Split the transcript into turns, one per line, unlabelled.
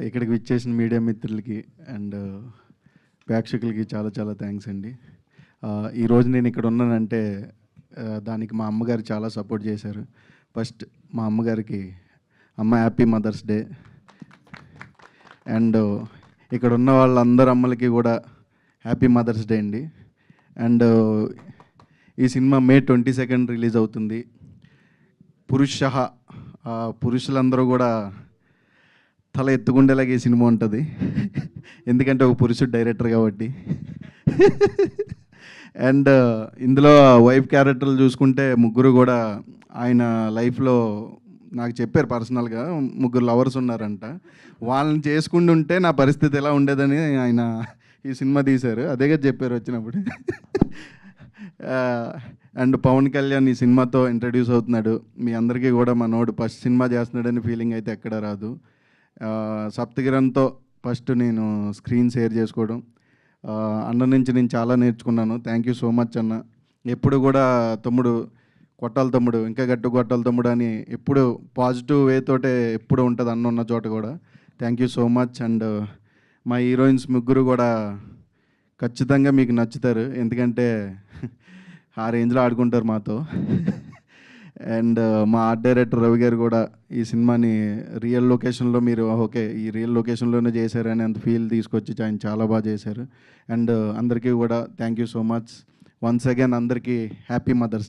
ఇక్కడికి విచ్చేసిన మీడియా మిత్రులకి అండ్ ప్రేక్షకులకి చాలా చాలా థ్యాంక్స్ అండి. ఈరోజు నేను ఇక్కడ ఉన్నానంటే దానికి మా అమ్మగారు చాలా సపోర్ట్ చేశారు. ఫస్ట్ మా అమ్మగారికి అమ్మ హ్యాపీ మదర్స్ డే. అండ్ ఇక్కడ ఉన్న వాళ్ళందరూ అమ్మలకి కూడా హ్యాపీ మదర్స్ డే అండి. అండ్ ఈ సినిమా మే 22 రిలీజ్ అవుతుంది. పురుషులందరూ కూడా తల ఎత్తుకుండేలాగా ఈ సినిమా ఉంటుంది. ఎందుకంటే ఒక పురుషుడు డైరెక్టర్ కాబట్టి. అండ్ ఇందులో వైఫ్ క్యారెక్టర్లు చూసుకుంటే ముగ్గురు కూడా ఆయన లైఫ్లో నాకు చెప్పారు పర్సనల్గా, ముగ్గురు లవర్స్ ఉన్నారంట. వాళ్ళని చేసుకుంటూ ఉంటే నా పరిస్థితి ఎలా ఉండేదని ఆయన ఈ సినిమా తీశారు. అదేగా చెప్పారు వచ్చినప్పుడు. అండ్ పవన్ కళ్యాణ్ ఈ సినిమాతో ఇంట్రడ్యూస్ అవుతున్నాడు. మీ అందరికీ కూడా మనోడు ఫస్ట్ సినిమా చేస్తున్నాడని ఫీలింగ్ అయితే ఎక్కడ రాదు. సప్తగిరంతో ఫస్ట్ నేను స్క్రీన్ షేర్ చేసుకోవడం, అన్న నుంచి నేను చాలా నేర్చుకున్నాను. థ్యాంక్ యూ సో మచ్ అన్న. ఎప్పుడు కూడా తమ్ముడు కొట్టాలి తమ్ముడు, ఇంకా గట్టు కొట్టాలి తమ్ముడు అని ఎప్పుడు పాజిటివ్ వేతోటే ఎప్పుడు ఉంటుంది అన్న ఉన్న చోట కూడా. Thank you so much. And మా హీరోయిన్స్ ముగ్గురు కూడా ఖచ్చితంగా మీకు నచ్చుతారు, ఎందుకంటే ఆ రేంజ్లో ఆడుకుంటారు మాతో. అండ్ మా ఆర్ట్ డైరెక్టర్ రవి గారు కూడా ఈ సినిమాని రియల్ లొకేషన్లో మీరు ఓకే ఈ రియల్ లొకేషన్లోనే చేశారని అంత ఫీల్ తీసుకొచ్చి ఆయన చాలా బాగా చేశారు. అండ్ అందరికీ కూడా thank you so much. Once again అందరికీ హ్యాపీ మదర్స్ డే.